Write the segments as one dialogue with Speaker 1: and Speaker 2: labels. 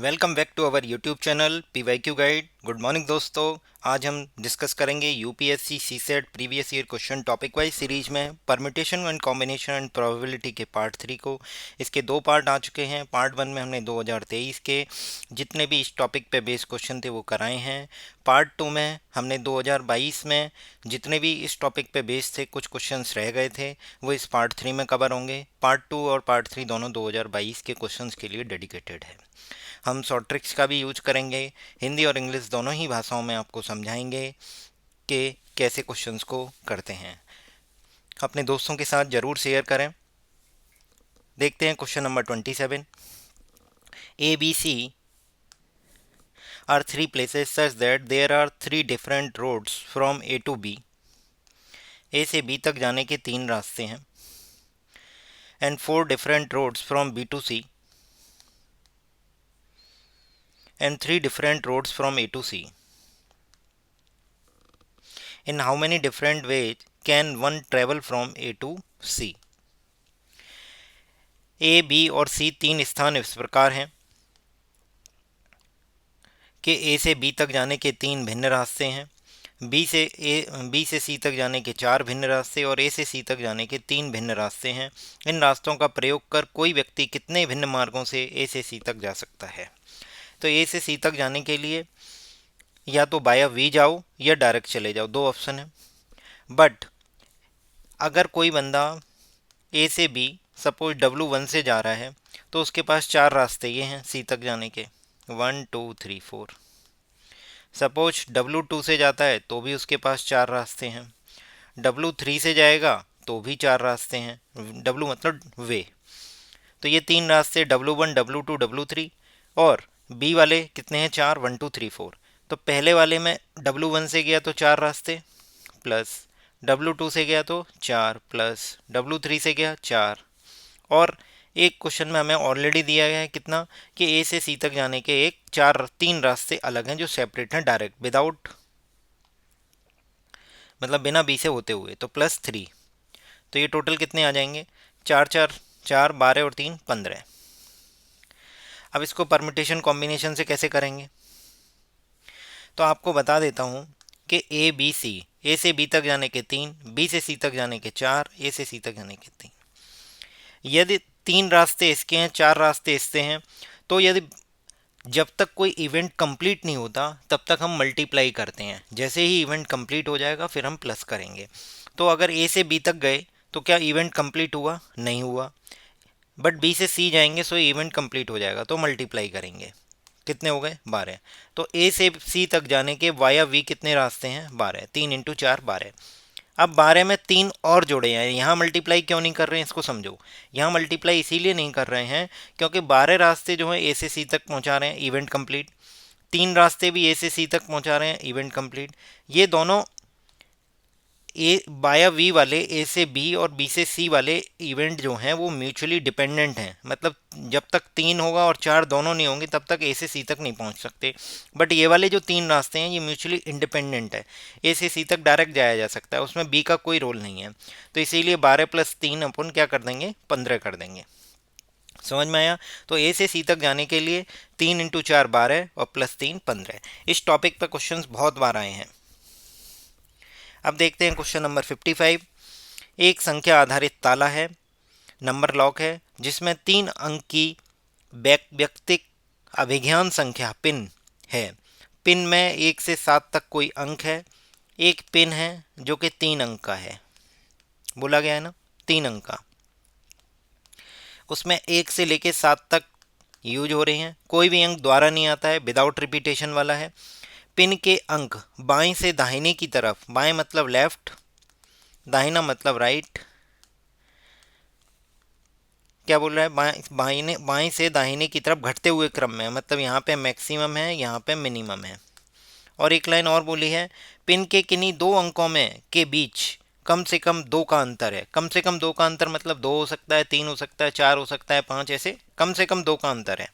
Speaker 1: Welcome back to our YouTube channel PYQ guide. Good morning दोस्तों। आज हम discuss करेंगे UPSC CSAT previous year question topic wise series में permutation and combination and probability के part 3 को। इसके दो पार्ट आ चुके हैं। पार्ट 1 में हमने 2023 के जितने भी इस टॉपिक पे बेस्ड क्वेश्चन थे वो कराए हैं। पार्ट 2 में हमने 2022 में जितने भी इस टॉपिक पे बेस्ड थे कुछ क्वेश्चंस रह गए थे वो इस पार्ट 3 में कवर होंगे। पार्ट 2 और पार्ट 3 दोनों 2022 के क्वेश्चंस के लिए डेडिकेटेड है। हम शॉर्ट ट्रिक्स का भी यूज करेंगे। हिंदी और इंग्लिश दोनों ही भाषाओं में आपको समझाएंगे कि कैसे क्वेश्चंस को करते हैं। अपने दोस्तों के साथ ज़रूर शेयर करें। देखते हैं question number 27। A B C are three places such that there are three different roads from A to B. A से बी तक जाने के तीन रास्ते हैं and four different roads from B to C and three different roads from A to C. In how many different ways can one travel from A to C? A, B और C तीन स्थान इस प्रकार हैं कि A से B तक जाने के तीन भिन्न रास्ते हैं, B से C तक जाने के चार भिन्न रास्ते और A से C तक जाने के तीन भिन्न रास्ते हैं। इन रास्तों का प्रयोग कर कोई व्यक्ति कितने भिन्न मार्गों से A से C तक जा सकता है? तो A से C तक जाने के लिए या तो बाया वी जाओ या डायरेक्ट चले जाओ, दो ऑप्शन है। बट अगर कोई बंदा ए से बी सपोज W1 से जा रहा है तो उसके पास चार रास्ते ये हैं सी तक जाने के, 1 2 3 4। सपोज W2 से जाता है तो भी उसके पास चार रास्ते हैं। W3 से जाएगा तो भी चार रास्ते हैं, W मतलब वे। तो ये तीन रास्ते W1 W2 W3 और बी वाले कितने हैं? चार, 1 2 3 4। तो पहले वाले में W1 से गया तो चार रास्ते प्लस W2 से गया तो चार प्लस W3 से गया चार। और एक क्वेश्चन में हमें ऑलरेडी दिया गया है कितना कि ए से सी तक जाने के तीन रास्ते अलग हैं जो सेपरेट हैं डायरेक्ट विदाउट मतलब बिना बी से होते हुए, तो प्लस थ्री। तो ये टोटल कितने आ जाएंगे? चार चार चार, 12 और तीन 15। अब इसको परम्यूटेशन कॉम्बिनेशन से कैसे करेंगे? तो आपको बता देता हूँ कि ए से बी तक जाने के तीन, बी से सी तक जाने के चार, ए से सी तक जाने के तीन। यदि तीन रास्ते इसके हैं, चार रास्ते इससे हैं, तो यदि जब तक कोई इवेंट कंप्लीट नहीं होता तब तक हम मल्टीप्लाई करते हैं। जैसे ही इवेंट कंप्लीट हो जाएगा फिर हम प्लस करेंगे। तो अगर ए से बी तक गए तो क्या इवेंट कंप्लीट हुआ? नहीं हुआ। बट बी से सी जाएंगे सो इवेंट कंप्लीट हो जाएगा, तो मल्टीप्लाई करेंगे। कितने हो गए? 12। तो ए से सी तक जाने के वाया वी कितने रास्ते हैं? 12। 3 इंटू 4 12। अब 12 में तीन और जोड़े हैं। यहाँ मल्टीप्लाई क्यों नहीं कर रहे हैं इसको समझो। यहाँ मल्टीप्लाई इसीलिए नहीं कर रहे हैं क्योंकि 12 रास्ते जो हैं ए से सी तक पहुँचा रहे हैं, इवेंट कंप्लीट। तीन रास्ते भी ए से सी तक पहुँचा रहे हैं, इवेंट कंप्लीट। ये दोनों ए बाया वी वाले ए से बी और बी से सी वाले इवेंट जो हैं वो म्यूचुअली डिपेंडेंट हैं। मतलब जब तक तीन होगा और चार दोनों नहीं होंगे तब तक ए से सी तक नहीं पहुंच सकते। बट ये वाले जो तीन रास्ते हैं ये म्यूचुअली इंडिपेंडेंट है। ए से सी तक डायरेक्ट जाया जा सकता है, उसमें बी का कोई रोल नहीं है। तो इसीलिए 12 प्लस तीन अपन क्या कर देंगे? 15 कर देंगे। समझ में आया? तो ए से सी तक जाने के लिए 3 इंटू 4 12 और प्लस तीन 15। इस टॉपिक पर क्वेश्चन बहुत बार आए हैं। अब देखते हैं क्वेश्चन नंबर 55। एक संख्या आधारित ताला है, नंबर लॉक है, जिसमें 3 अंक की व्यक्तिक अभिज्ञान संख्या पिन है। पिन में 1 से 7 तक कोई अंक है। एक पिन है जो कि 3 अंक का है, बोला गया है ना, 3 अंक का। उसमें 1 से लेके 7 तक यूज हो रहे हैं। कोई भी अंक द्वारा नहीं आता है, विदाउट रिपीटेशन वाला है। पिन के अंक बाएं से दाहिने की तरफ, बाएं मतलब लेफ्ट, दाहिना मतलब राइट। क्या बोल रहा है? बाएं से दाहिने की तरफ घटते हुए क्रम में, मतलब यहाँ पे मैक्सिमम है, यहाँ पे मिनिमम है। और एक लाइन और बोली है, पिन के किन्हीं दो अंकों में के बीच कम से कम दो का अंतर है। कम से कम दो का अंतर मतलब दो हो सकता है, तीन हो सकता है, चार हो सकता है, पाँच, ऐसे कम से कम दो का अंतर है।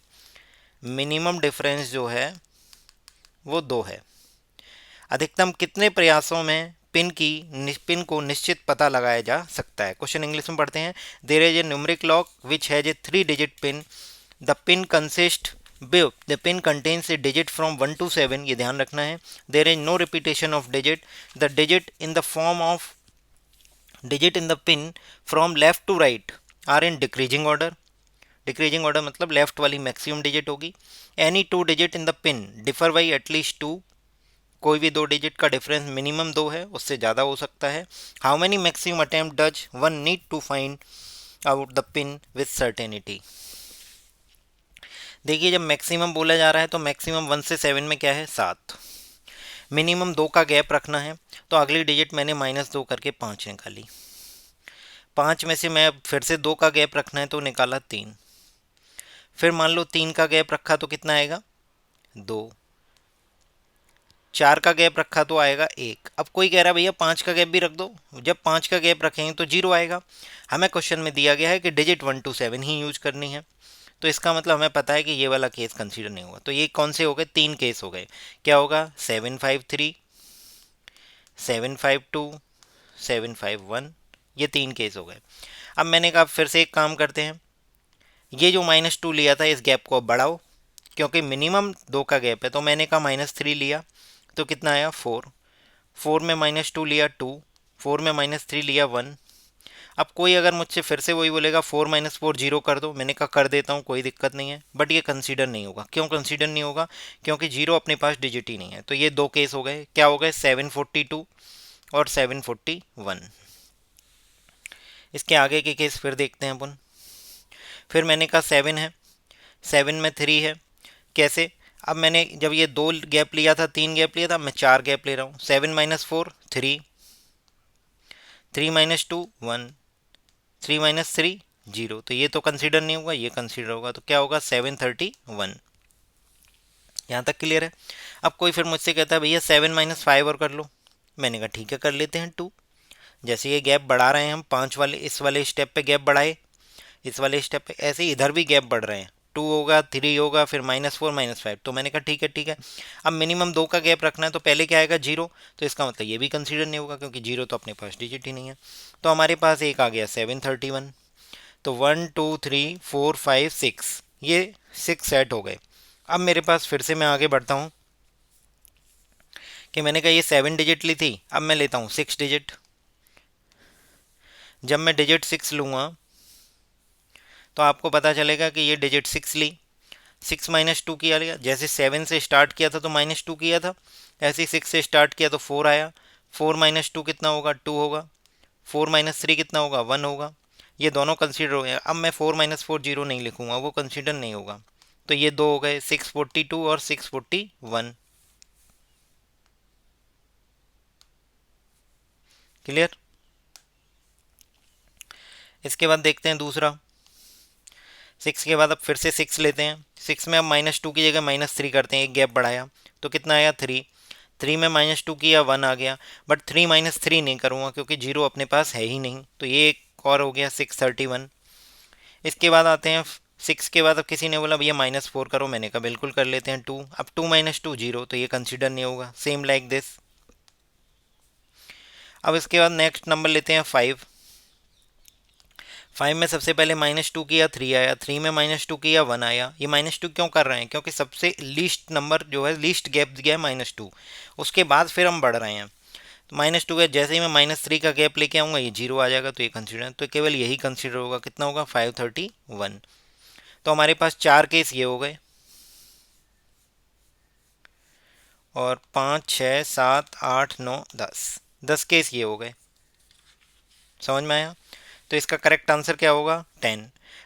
Speaker 1: मिनिमम डिफरेंस जो है वो दो है। अधिकतम कितने प्रयासों में पिन को निश्चित पता लगाया जा सकता है? क्वेश्चन इंग्लिश में पढ़ते हैं। There is a numeric lock which has a 3 digit pin. The pin consist the pin contains a digit from 1 to 7, ये ध्यान रखना है. There is no repetition of digit. The digit in the form of digit in the pin from left to right are in decreasing order. Decreasing order मतलब left वाली maximum digit होगी. Any two digit in the pin differ by at least to. कोई भी दो digit का difference minimum दो है, उससे ज़्यादा हो सकता है. How many maximum attempt does one need to find out the pin with certainty. देखिए जब मैक्सिमम बोला जा रहा है तो मैक्सिमम 1 से 7 में क्या है, 7. मिनिमम 2 का गैप रखना है, तो अगली डिजिट मैंने -2 करके 5 निकाली. 5 में से मैं फिर से 2 का गैप रखना है तो निकाला 3. फिर मान लो 3 का गैप रखा तो कितना आएगा, 2. 4 का गैप रखा तो आएगा 1. अब कोई कह रहा है भैया 5 का गैप भी रख दो. जब 5 का गैप रखेंगे तो 0 आएगा. हमें क्वेश्चन में दिया गया है कि डिजिट 1 to 7 ही यूज करनी है, तो इसका मतलब हमें पता है कि ये वाला केस कंसीडर नहीं होगा. तो ये कौन से हो गए, 3 केस हो गए. क्या होगा, 753, 752, 751, ये 3 केस हो गए. अब मैंने कहा फिर से एक काम करते हैं, ये जो -2 लिया था इस गैप को अब बढ़ाओ, क्योंकि मिनिमम 2 का गैप है. तो मैंने कहा -3 लिया तो कितना आया, 4. 4 में -2 लिया 2, 4 में -3 लिया 1. अब कोई अगर मुझसे फिर से वही बोलेगा 4 - 4 0 कर दो, मैंने कहा कर देता हूँ, कोई दिक्कत नहीं है, बट ये कंसीडर नहीं होगा. क्यों कंसीडर नहीं होगा, क्योंकि 0 अपने पास डिजिट ही नहीं है. तो ये 2 केस हो गए. क्या हो गए, 742 और 741. इसके आगे के केस फिर देखते हैं अपन. फिर मैंने कहा 7 है, 7 में 3 है. कैसे, अब मैंने जब ये 2 गैप लिया था, 3 गैप लिया था, मैं 4 गैप ले रहा हूँ. 7 - 4 3, 3 - 2 1, 3 - 3 0. तो ये तो कंसीडर नहीं होगा, ये कंसीडर होगा. तो क्या होगा, 731. यहाँ तक क्लियर है. अब कोई फिर मुझसे कहता है भैया 7 - 5 और कर लो. मैंने कहा ठीक है कर लेते हैं 2. जैसे ये गैप बढ़ा रहे हैं हम, 5 वाले इस वाले स्टेप पे गैप बढ़ाए, इस वाले स्टेप पे ऐसे ही इधर भी गैप बढ़ रहे हैं. 2 होगा, 3 होगा, फिर -4 -5. तो मैंने कहा ठीक है ठीक है. अब मिनिमम 2 का गैप रखना है, तो पहले क्या आएगा, 0. तो इसका मतलब ये भी कंसीडर नहीं होगा, क्योंकि 0 तो अपने पास डिजिट ही नहीं है. तो हमारे पास एक आ गया 731. तो 1 2 3 4 5 6, ये 6 सेट हो गए. अब मेरे पास फिर से मैं आगे बढ़ता हूँ कि मैंने कहा ये 7 डिजिट ली थी, अब मैं लेता हूँ 6 डिजिट. जब मैं डिजिट 6 लूँगा तो आपको पता चलेगा कि ये डिजिट 6 ली, 6 - 2 किया लिया. जैसे 7 से स्टार्ट किया था तो -2 किया था, ऐसे ही 6 से स्टार्ट किया तो 4 आया. 4 - 2 कितना होगा, 2 होगा. 4 - 3 कितना होगा, 1 होगा. ये दोनों कंसीडर हो गए. अब मैं 4 - 4 0 नहीं लिखूंगा, वो कंसीडर नहीं होगा. तो ये 2 हो गए, 642 और 641. क्लियर. इसके बाद देखते हैं दूसरा. 6 के बाद अब फिर से 6 लेते हैं. 6 में अब -2 की जगह -3 करते हैं, एक गैप बढ़ाया तो कितना आया, 3. 3 में -2 किया, 1 आ गया. बट 3 - 3 नहीं करूँगा, क्योंकि 0 अपने पास है ही नहीं. तो ये एक और हो गया 631. इसके बाद आते हैं 6 के बाद. अब किसी ने बोला भैया -4 करो, मैंने कहा बिल्कुल कर लेते हैं 2. अब 2 - 2 0, तो ये कंसिडर नहीं होगा. Same like this. अब इसके बाद नेक्स्ट नंबर लेते हैं 5. 5 में सबसे पहले -2 किया, 3 आया. 3 में -2 किया, 1 आया. ये -2 क्यों कर रहे हैं, क्योंकि सबसे लीस्ट नंबर जो है, लीस्ट गैप दिया है -2, उसके बाद फिर हम बढ़ रहे हैं. तो -2 का जैसे ही मैं -3 का गैप लेके आऊँगा, ये 0 आ जाएगा. तो ये कंसिडर, तो केवल यही कंसिडर होगा. कितना होगा, 531. तो हमारे पास 4 केस ये हो गए, और 5 6 7 8 9 10 केस ये हो गए. समझ में आया. तो इसका करेक्ट आंसर क्या होगा, 10.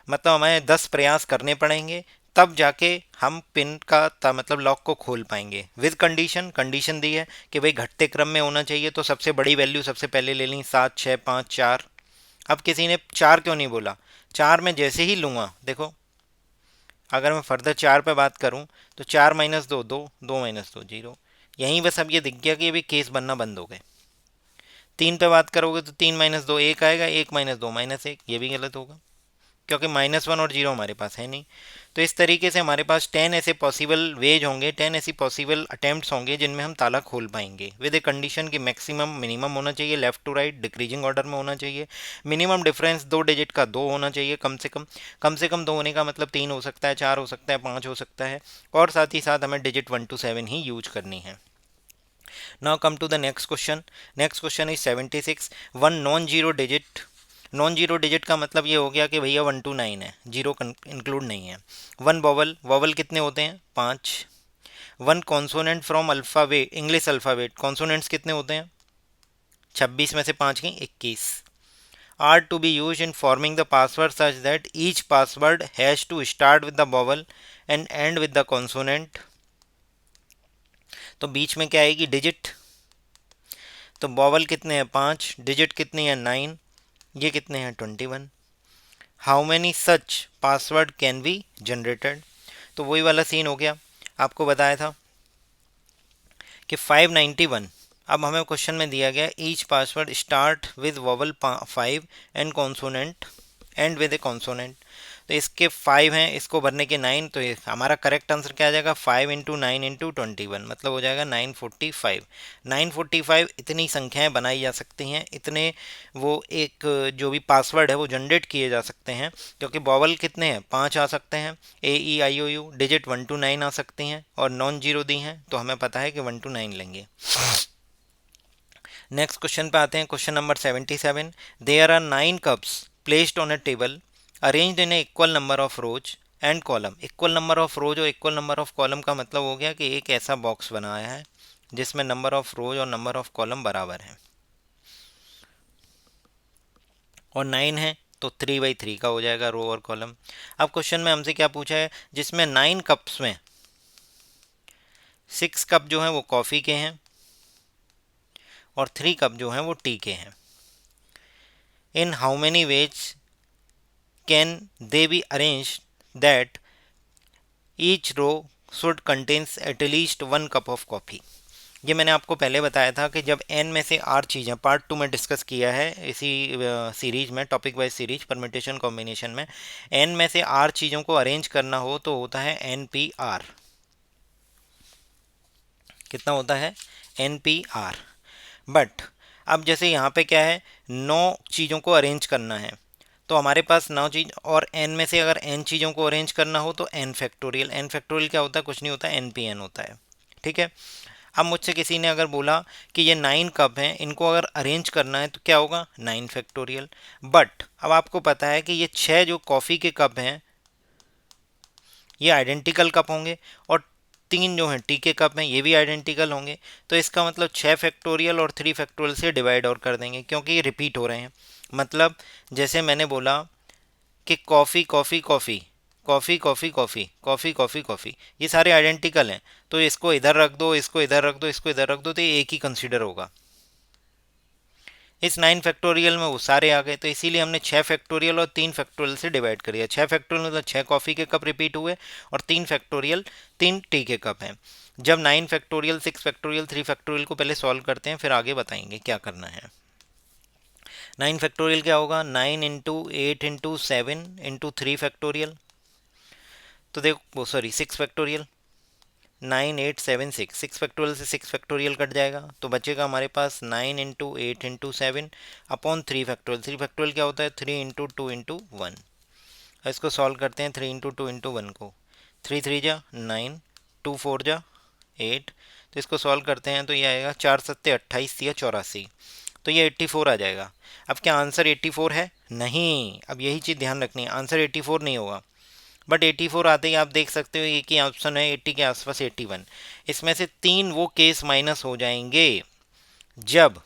Speaker 1: मतलब हमें 10 प्रयास करने पड़ेंगे, तब जाके हम पिन का मतलब लॉक को खोल पाएंगे. विद कंडीशन, कंडीशन दी है कि भाई घटते क्रम में होना चाहिए. तो सबसे बड़ी वैल्यू सबसे पहले ले ली, 7 6 5 4. अब किसी ने 4 क्यों नहीं बोला, 4 में जैसे ही लूँगा, देखो अगर मैं फर्दर 4 पे बात करूँ तो 4 - 2 2, 2 - 2 0. यहीं बस अब ये दिख गया कि ये भी केस बनना बंद हो गए. 3 पे बात करोगे तो 3 - 2 1 आएगा, 1 - 2 -1, ये भी गलत होगा, क्योंकि -1 और 0 हमारे पास है नहीं. तो इस तरीके से हमारे पास 10 ऐसे पॉसिबल वेज होंगे, 10 ऐसी पॉसिबल अटेम्प्ट्स होंगे जिनमें हम ताला खोल पाएंगे, विद ए कंडीशन कि मैक्सिमम मिनिमम होना चाहिए, left to right decreasing order में होना चाहिए, मिनिमम डिफरेंस 2 डिजिट का 2 होना चाहिए कम से कम 2 होने का मतलब 3 हो सकता है, 4 हो सकता है, 5 हो सकता है, और साथ ही साथ हमें डिजिट 1 to 7 ही यूज करनी है। Now come to the next question. Next question is 76। One non zero digit, non zero digit का मतलब ये हो गया कि भैया 1 to 9 है, जीरो इंक्लूड नहीं है। वन वॉवल, वॉवल कितने होते हैं 5। One consonant from alphabet, English alphabet, consonants कितने होते हैं 26 में से 5 की 21। Are to be use in forming the password such that each password has to start with the vowel and end with the consonant. तो बीच में क्या आएगी डिजिट, तो वॉवल कितने हैं 5, डिजिट कितनी है 9, ये कितने हैं 21। How many such password can be generated. तो वही वाला सीन हो गया, आपको बताया था कि 591। अब हमें क्वेश्चन में दिया गया each password start with vowel 5 and consonant and with A consonant. तो इसके 5 हैं, इसको भरने के 9, तो हमारा करेक्ट आंसर क्या आ जाएगा 5 इंटू 9 इंटू 21, मतलब हो जाएगा 945। 945 इतनी संख्याएं बनाई जा सकती हैं, इतने वो एक जो भी पासवर्ड है वो जनरेट किए जा सकते हैं, क्योंकि वॉवल कितने हैं 5 आ सकते हैं, AEIOU, डिजिट 1 to 9 आ सकती हैं, और नॉन जीरो दी हैं, तो हमें पता है कि 1 to 9 लेंगे। नेक्स्ट क्वेश्चन पे आते हैं, question number 77। There are 9 cups placed on a table arranged in a equal number of rows and column. Equal number of rows और इक्वल नंबर ऑफ कॉलम का मतलब हो गया कि एक ऐसा बॉक्स बनाया है जिसमें नंबर ऑफ रोज और नंबर ऑफ कॉलम बराबर है, और 9 है तो 3/3 का हो जाएगा रो और कॉलम। अब क्वेश्चन में हमसे क्या पूछा है, जिसमें 9 कप्स में 6 कप जो हैं वो कॉफ़ी के हैं और 3 कप जो हैं वो टी के हैं। In how many ways can they be arrange that each row should contains at least 1 cup of coffee. ये मैंने आपको पहले बताया था कि जब n में से r चीज़ें, पार्ट 2 में डिस्कस किया है इसी सीरीज में, topic wise series permutation combination में, n में से r चीज़ों को अरेंज करना हो तो होता है NPR। कितना होता है NPR। बट अब जैसे यहाँ पे क्या है 9 चीज़ों को अरेंज करना है, तो हमारे पास 9 चीज़, और n में से अगर n चीज़ों को अरेंज करना हो तो n फैक्टोरियल। n फैक्टोरियल क्या होता है, कुछ नहीं होता, NPN होता है। ठीक है। अब मुझसे किसी ने अगर बोला कि ये 9 कप हैं, इनको अगर अरेंज करना है तो क्या होगा 9 फैक्टोरियल। बट अब आपको पता है कि ये 6 जो कॉफ़ी के कप हैं ये आइडेंटिकल कप होंगे, और 3 जो हैं टी के कप हैं ये भी आइडेंटिकल होंगे, तो इसका मतलब 6 फैक्टोरियल और 3 फैक्टोरियल से डिवाइड और कर देंगे, क्योंकि ये रिपीट हो रहे हैं। मतलब जैसे मैंने बोला कि coffee coffee coffee, coffee coffee coffee, coffee coffee coffee, ये सारे आइडेंटिकल हैं, तो इसको इधर रख दो, इसको इधर रख दो, इसको इधर रख दो, तो ये एक ही कंसीडर होगा। इस 9 फैक्टोरियल में वो सारे आ गए, तो इसीलिए हमने 6 फैक्टोरियल और 3 फैक्टोरियल से डिवाइड कर दिया। 6 फैक्टोरियल मतलब 6 कॉफ़ी के कप रिपीट हुए, और 3 फैक्टोरियल 3 टी के कप हैं। जब 9 फैक्टोरियल, 6 फैक्टोरियल, 3 फैक्टोरियल को पहले सॉल्व करते हैं, फिर आगे बताएंगे क्या करना है। 9 फैक्टोरियल क्या होगा 9 इंटू 8 इंटू 7 इंटू 3 फैक्टोरियल, तो देखो वो सॉरी 6 फैक्टोरियल, 9876, 6 फैक्टोरियल से 6 फैक्टोरियल कट जाएगा, तो बचेगा हमारे पास 9 into 8 into 7 upon 3 factorial. 3 factorial क्या होता है 3 इंटू 2 इंटू 1। इसको सॉल्व करते हैं 3 इंटू 2 इंटू 1 को, 3 3 जा 9, 2 4 जा 8, तो इसको सॉल्व करते हैं तो ये आएगा 4 सत्ते 28 या 84, तो ये 84 आ जाएगा। अब क्या आंसर 84 है, नहीं, अब यही चीज़ ध्यान रखनी है, आंसर 84 नहीं होगा। बट 84 आते ही आप देख सकते हो एक ही ऑप्शन है 80 के आसपास 81, इसमें से 3 वो केस माइनस हो जाएंगे जब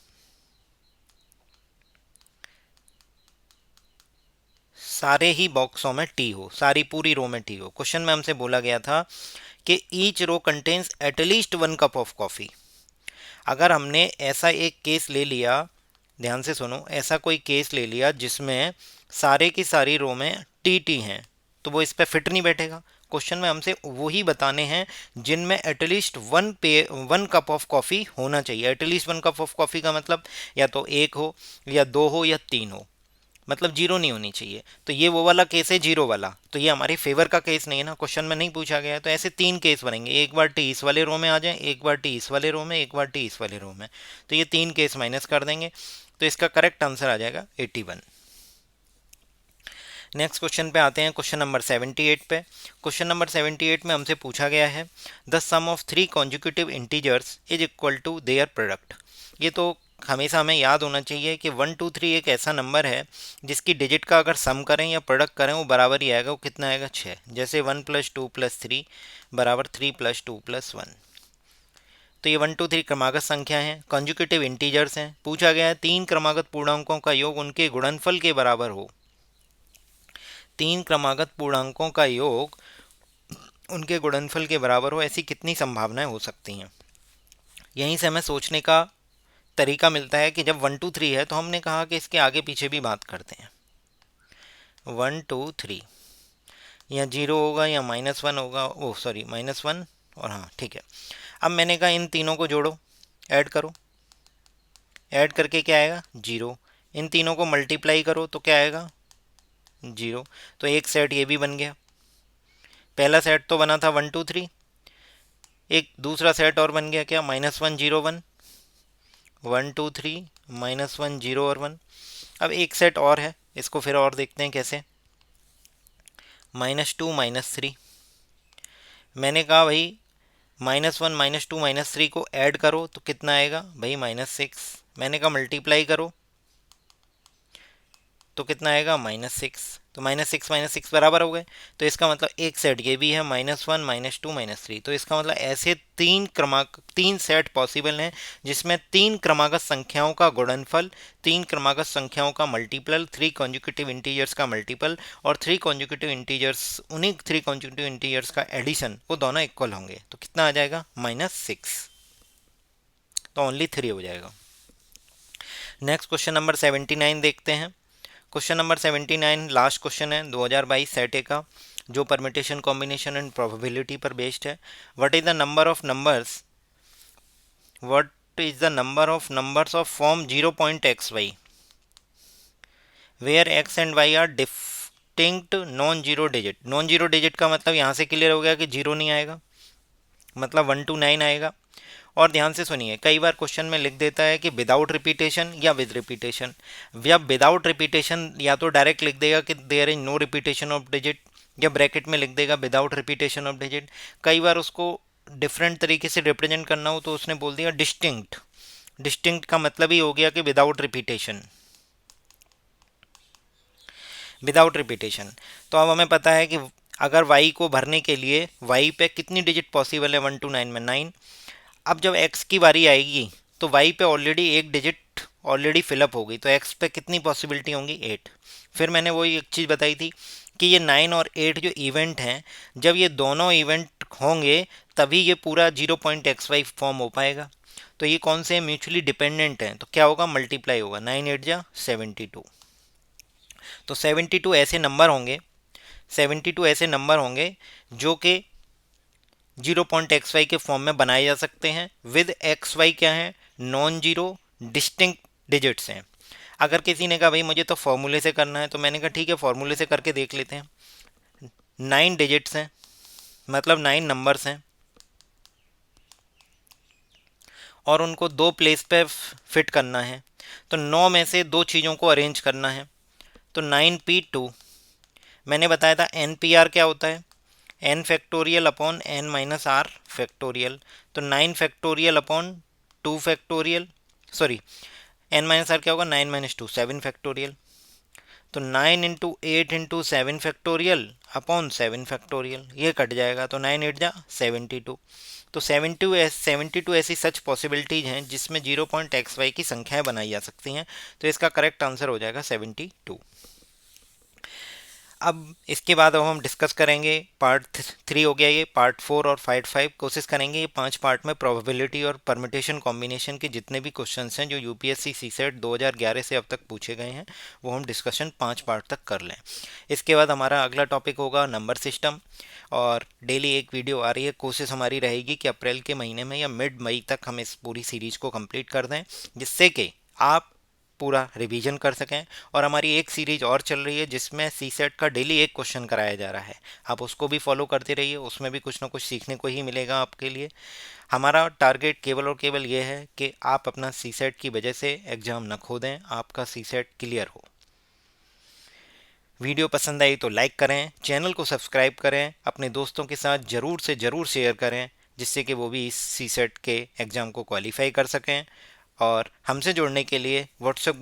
Speaker 1: सारे ही बॉक्सों में टी हो, सारी पूरी रो में टी हो। क्वेश्चन में हमसे बोला गया था कि each row contains at least 1 cup of coffee. अगर हमने ऐसा एक केस ले लिया, ध्यान से सुनो, ऐसा कोई केस ले लिया जिसमें सारे की सारी रो में टी टी हैं, तो वो इस पर फिट नहीं बैठेगा। क्वेश्चन में हमसे वही बताने हैं जिनमें एटलीस्ट 1 कप ऑफ कॉफ़ी होना चाहिए। एटलीस्ट 1 कप ऑफ कॉफ़ी का मतलब या तो 1 हो या 2 हो या 3 हो, मतलब जीरो नहीं होनी चाहिए। तो ये वो वाला केस है जीरो वाला, तो ये हमारी फेवर का केस नहीं है ना, क्वेश्चन में नहीं पूछा गया है। तो ऐसे तीन केस बनेंगे, एक बार टी इस वाले रो में आ जाए, एक बार टी इस वाले रो में, एक बार टी इस वाले रो में। तो ये तीन केस माइनस कर देंगे, तो इसका करेक्ट आंसर आ जाएगा 81। नेक्स्ट क्वेश्चन पे आते हैं, क्वेश्चन नंबर 78 पे। क्वेश्चन नंबर 78 में हमसे पूछा गया है the sum of three consecutive integers is equal to their product. ये तो हमेशा हमें याद होना चाहिए कि 1 2 3 एक ऐसा नंबर है जिसकी डिजिट का अगर सम करें या प्रोडक्ट करें वो बराबर ही आएगा। वो कितना आएगा? 6। जैसे 1 + 2 + 3 बराबर 3 + 2 + 1। तो ये 1 2 3 क्रमागत संख्या हैं, कॉन्जिक्यूटिव इंटीजर्स हैं। पूछा गया है तीन क्रमागत पूर्णांकों का योग उनके गुणनफल के बराबर हो। तीन क्रमागत पूर्णांकों का योग उनके गुणनफल के बराबर हो, ऐसी कितनी संभावनाएं हो सकती हैं? यहीं से हमें सोचने का तरीका मिलता है कि जब 1 2 3 है तो हमने कहा कि इसके आगे पीछे भी बात करते हैं। 1 2 3 या जीरो होगा या -1 होगा, ओ सॉरी -1, और हाँ ठीक है। अब मैंने कहा इन तीनों को जोड़ो, ऐड करो, ऐड करके क्या आएगा? जीरो। इन तीनों को मल्टीप्लाई करो तो क्या आएगा? जीरो। तो एक सेट ये भी बन गया। पहला सेट तो बना था 1 2 3, एक दूसरा सेट और बन गया क्या? -1 0 1। 1 2 3 -1 0 और 1। अब एक सेट और है, इसको फिर और देखते हैं कैसे। -2 -3। मैंने कहा भाई -1 -2 -3 को ऐड करो तो कितना आएगा भाई? -6। मैंने कहा मल्टीप्लाई करो तो कितना आएगा? -6। तो -6 -6 बराबर हो गए। तो इसका मतलब एक सेट ये भी है, -1 -2 -3। तो इसका मतलब ऐसे तीन सेट पॉसिबल हैं जिसमें तीन क्रमागत संख्याओं का गुणनफल, तीन क्रमागत संख्याओं का मल्टीपल, थ्री कॉन्जिक्यूटिव इंटीजर्स का मल्टीपल और थ्री कॉन्जिक्यूटिव इंटीजर्स, उन्हीं थ्री कॉन्जिक्यूटिव इंटीजर्स का एडिशन, वो दोनों इक्वल होंगे। तो कितना आ जाएगा? -6। तो ओनली 3 हो जाएगा। नेक्स्ट क्वेश्चन नंबर 79 देखते हैं। क्वेश्चन नंबर 79 लास्ट क्वेश्चन है 2022 सेट ए का, जो परमिटेशन कॉम्बिनेशन एंड प्रोबेबिलिटी पर बेस्ड है। What is the number of numbers, what is the number of numbers of form 0.xy where x and y are distinct non zero digit. Non zero digit का मतलब यहाँ से clear हो गया कि zero नहीं आएगा, मतलब 1 to 9 आएगा। और ध्यान से सुनिए, कई बार क्वेश्चन में लिख देता है कि विदाउट रिपीटेशन या विद रिपीटेशन। या विदाउट रिपीटेशन या तो डायरेक्ट लिख देगा कि there is no repetition of digit, या ब्रैकेट में लिख देगा विदाउट रिपीटेशन ऑफ डिजिट। कई बार उसको डिफरेंट तरीके से रिप्रेजेंट करना हो तो उसने बोल दिया डिस्टिंक्ट। डिस्टिंक्ट का मतलब ही हो गया कि विदाउट रिपीटेशन, विदाउट रिपीटेशन। तो अब हमें पता है कि अगर y को भरने के लिए y पे कितनी डिजिट पॉसिबल है 1 to 9 में? 9। अब जब x की बारी आएगी तो y पे ऑलरेडी एक डिजिट ऑलरेडी फिलअप हो गई, तो x पे कितनी पॉसिबिलिटी होंगी? 8। फिर मैंने वही एक चीज़ बताई थी कि ये 9 और 8 जो इवेंट हैं, जब ये दोनों इवेंट होंगे तभी ये पूरा 0.xy फॉर्म हो पाएगा। तो ये कौन से म्यूचुअली डिपेंडेंट हैं? तो क्या होगा? मल्टीप्लाई होगा। 9 8 जा 72। तो 72 ऐसे नंबर होंगे, 72 ऐसे नंबर होंगे जो कि 0.xy के फॉर्म में बनाए जा सकते हैं। विद एक्स वाई क्या है? नॉन जीरो डिस्टिंक्ट डिजिट्स हैं। अगर किसी ने कहा भाई मुझे तो फॉर्मूले से करना है, तो मैंने कहा ठीक है फॉर्मूले से करके देख लेते हैं। 9 डिजिट्स हैं, मतलब 9 नंबर्स हैं, और उनको दो प्लेस पे फिट करना है। तो 9 में से दो चीज़ों को अरेंज करना है। तो 9p2, मैंने बताया था NPR क्या होता है? n factorial upon n minus r factorial. तो 9 factorial upon 2 factorial, sorry n minus r क्या होगा? 9 - 2 7 फैक्टोरियल। तो 9 × 8 × 7 फैक्टोरियल अपॉन 7 फैक्टोरियल, ये कट जाएगा। तो 9 8 जा 72। तो 72 ऐसी सच पॉसिबिलिटीज हैं जिसमें 0.xy की संख्याएं बनाई जा सकती हैं। तो इसका करेक्ट आंसर हो जाएगा 72। अब इसके बाद अब हम डिस्कस करेंगे पार्ट 3 हो गया, ये पार्ट 4 और पार्ट 5। कोशिश करेंगे ये 5 पार्ट में प्रोबेबिलिटी और परम्यूटेशन कॉम्बिनेशन के जितने भी क्वेश्चंस हैं जो यूपीएससी सीसेट 2011 से अब तक पूछे गए हैं, वो हम डिस्कशन 5 पार्ट तक कर लें। इसके बाद हमारा अगला टॉपिक होगा नंबर सिस्टम, और डेली एक वीडियो आ रही है। कोशिश हमारी रहेगी कि अप्रैल के महीने में या मिड मई तक हम इस पूरी सीरीज को कंप्लीट कर दें, जिससे कि आप पूरा रिवीजन कर सकें। और हमारी एक सीरीज और चल रही है जिसमें सी सेट का डेली एक क्वेश्चन कराया जा रहा है, आप उसको भी फॉलो करते रहिए, उसमें भी कुछ ना कुछ सीखने को ही मिलेगा आपके लिए। हमारा टारगेट केवल और केवल ये है कि आप अपना सी सेट की वजह से एग्ज़ाम न खो दें, आपका सी सेट क्लियर हो। वीडियो पसंद आई तो लाइक करें, चैनल को सब्सक्राइब करें, अपने दोस्तों के साथ ज़रूर से ज़रूर शेयर करें, जिससे कि वो भी इस सी सेट के एग्ज़ाम को क्वालिफाई कर सकें। और हमसे जुड़ने के लिए व्हाट्सएप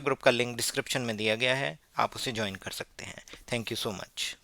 Speaker 1: ग्रुप का लिंक डिस्क्रिप्शन में दिया गया है, आप उसे ज्वाइन कर सकते हैं। Thank you so much.